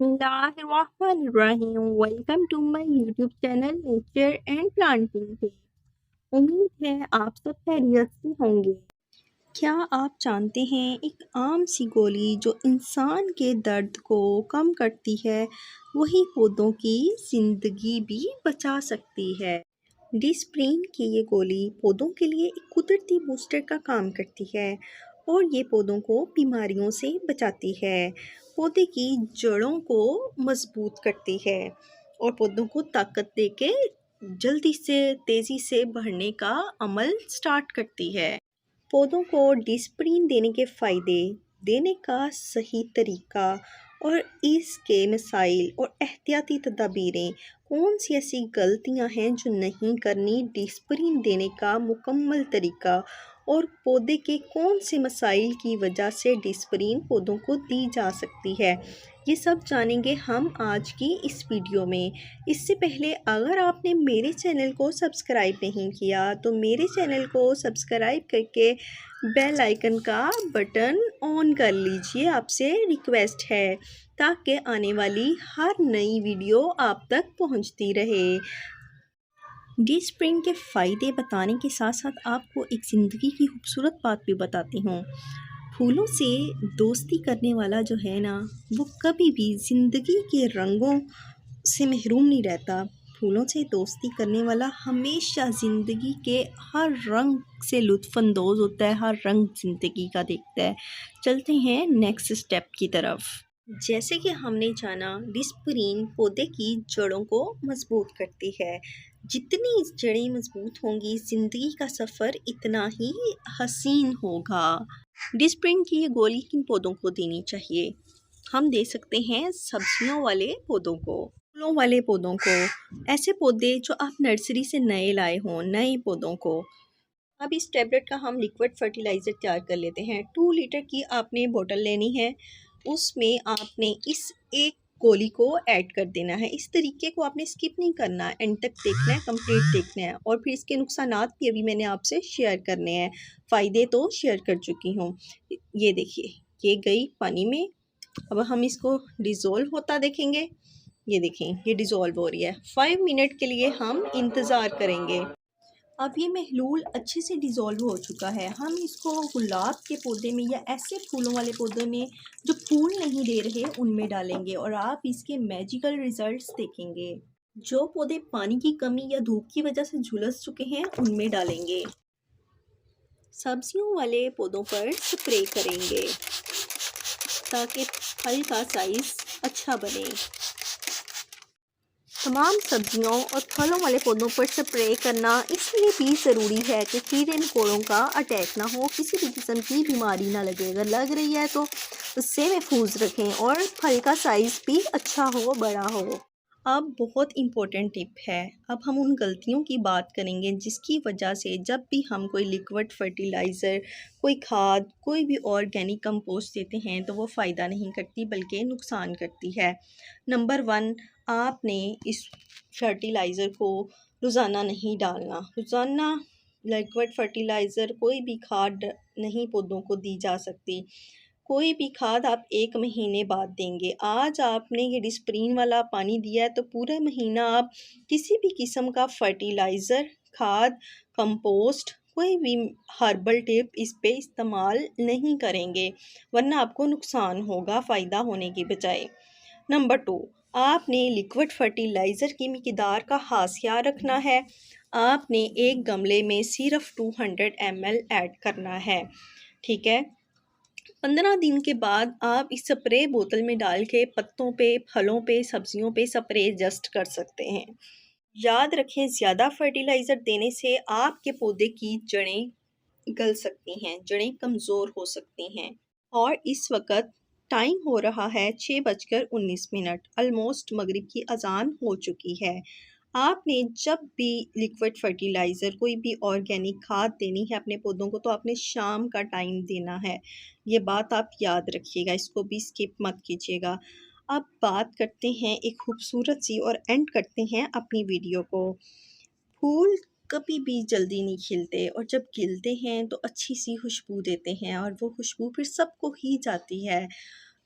बिस्मिल्लाहिर्रहमानिर्रहीम। Welcome to my YouTube channel nature and planting tips. उम्मीद है आप सब खैरियत से होंगे। क्या आप जानते हैं एक आम सी गोली जो इंसान के दर्द को कम करती है, वही पौधों की ज़िंदगी भी बचा सकती है। डिस्प्रिन की ये गोली पौधों के लिए एक कुदरती बूस्टर का काम करती है और ये पौधों को बीमारियों से बचाती है। पौधे की जड़ों को मजबूत करती है और पौधों को ताकत देके जल्दी से तेज़ी से बढ़ने का अमल स्टार्ट करती है। पौधों को डिस्प्रिन देने के फ़ायदे, देने का सही तरीका और इसके मसाइल और एहतियाती तदाबीरें, कौन सी ऐसी गलतियां हैं जो नहीं करनी, डिस्प्रिन देने का मुकम्मल तरीका और पौधे के कौन से मसाइल की वजह से डिस्प्रिन पौधों को दी जा सकती है, ये सब जानेंगे हम आज की इस वीडियो में। इससे पहले अगर आपने मेरे चैनल को सब्सक्राइब नहीं किया तो मेरे चैनल को सब्सक्राइब करके बेल आइकन का बटन ऑन कर लीजिए, आपसे रिक्वेस्ट है, ताकि आने वाली हर नई वीडियो आप तक पहुंचती रहे। डिस्प्रिन के फ़ायदे बताने के साथ साथ आपको एक ज़िंदगी की खूबसूरत बात भी बताती हूँ। फूलों से दोस्ती करने वाला जो है ना, वो कभी भी ज़िंदगी के रंगों से महरूम नहीं रहता। फूलों से दोस्ती करने वाला हमेशा ज़िंदगी के हर रंग से लुत्फ़अंदोज़ होता है, हर रंग ज़िंदगी का देखता है। चलते हैं नेक्स्ट स्टेप की तरफ। जैसे कि हमने जाना, डिस्प्रिन पौधे की जड़ों को मजबूत करती है। जितनी जड़ें मजबूत होंगी, ज़िंदगी का सफ़र इतना ही हसीन होगा। डिस्प्रिन की ये गोली किन पौधों को देनी चाहिए? हम दे सकते हैं सब्जियों वाले पौधों को, फूलों वाले पौधों को, ऐसे पौधे जो आप नर्सरी से नए लाए हों, नए पौधों को। अब इस टैबलेट का हम लिक्विड फर्टिलाइज़र तैयार कर लेते हैं। 2 लीटर की आपने बोतल लेनी है, उसमें आपने इस एक गोली को ऐड कर देना है। इस तरीके को आपने स्किप नहीं करना है, एंड तक देखना है, कंप्लीट देखना है। और फिर इसके नुकसानात भी अभी मैंने आपसे शेयर करने हैं, फ़ायदे तो शेयर कर चुकी हूँ। ये देखिए, ये गई पानी में। अब हम इसको डिज़ोल्व होता देखेंगे। ये देखें, ये डिज़ोल्व हो रही है। 5 मिनट के लिए हम इंतज़ार करेंगे। अब ये महलूल अच्छे से डिज़ोल्व हो चुका है। हम इसको गुलाब के पौधे में या ऐसे फूलों वाले पौधे में जो फूल नहीं दे रहे, उनमें डालेंगे और आप इसके मैजिकल रिजल्ट्स देखेंगे। जो पौधे पानी की कमी या धूप की वजह से झुलस चुके हैं, उनमें डालेंगे। सब्जियों वाले पौधों पर स्प्रे करेंगे ताकि फल का साइज़ अच्छा बने। तमाम सब्जियों और फलों वाले पौधों पर स्प्रे करना इसलिए भी ज़रूरी है कि कीड़े मकोड़ों का अटैक ना हो, किसी भी किस्म की बीमारी ना लगे। अगर लग रही है तो उससे महफूज रखें और फल का साइज़ भी अच्छा हो, बड़ा हो। अब बहुत इम्पोर्टेंट टिप है। अब हम उन गलतियों की बात करेंगे जिसकी वजह से जब भी हम कोई लिक्विड फर्टिलाइज़र, कोई खाद, कोई भी ऑर्गेनिक कंपोस्ट देते हैं तो वो फ़ायदा नहीं करती बल्कि नुकसान करती है। नंबर 1, आपने इस फर्टिलाइज़र को रोज़ाना नहीं डालना। रोज़ाना लिक्विड फर्टिलाइज़र, कोई भी खाद नहीं पौधों को दी जा सकती। कोई भी खाद आप 1 महीने बाद देंगे। आज आपने ये डिस्प्रिन वाला पानी दिया है तो पूरा महीना आप किसी भी किस्म का फर्टिलाइज़र, खाद, कंपोस्ट, कोई भी हर्बल टिप इस पे इस्तेमाल नहीं करेंगे, वरना आपको नुकसान होगा फ़ायदा होने की बजाय। नंबर 2, आपने लिक्विड फर्टिलाइज़र की मिकदार का ख़ास ख्याल रखना है। आपने एक गमले में सिर्फ 200 ml ऐड करना है, ठीक है? 15 दिन के बाद आप इस स्प्रे बोतल में डाल के पत्तों पे, फलों पे, सब्जियों पे स्प्रे जस्ट कर सकते हैं। याद रखें, ज़्यादा फर्टिलाइज़र देने से आपके पौधे की जड़ें गल सकती हैं, जड़ें कमज़ोर हो सकती हैं। और इस वक्त टाइम हो रहा है 6:19, ऑलमोस्ट मगरिब की अज़ान हो चुकी है। आपने जब भी लिक्विड फर्टिलाइज़र, कोई भी ऑर्गेनिक खाद देनी है अपने पौधों को तो आपने शाम का टाइम देना है। ये बात आप याद रखिएगा, इसको भी स्किप मत कीजिएगा। अब बात करते हैं एक खूबसूरत सी और एंड करते हैं अपनी वीडियो को। फूल कभी भी जल्दी नहीं खिलते और जब खिलते हैं तो अच्छी सी खुशबू देते हैं और वो खुशबू फिर सबको ही जाती है।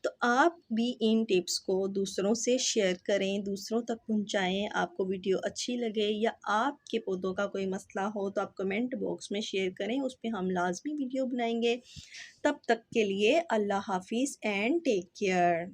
तो आप भी इन टिप्स को दूसरों से शेयर करें, दूसरों तक पहुँचाएँ। आपको वीडियो अच्छी लगे या आपके पौधों का कोई मसला हो तो आप कमेंट बॉक्स में शेयर करें, उस पे हम लाज़मी वीडियो बनाएँगे। तब तक के लिए अल्लाह हाफ़िज़ एंड टेक केयर।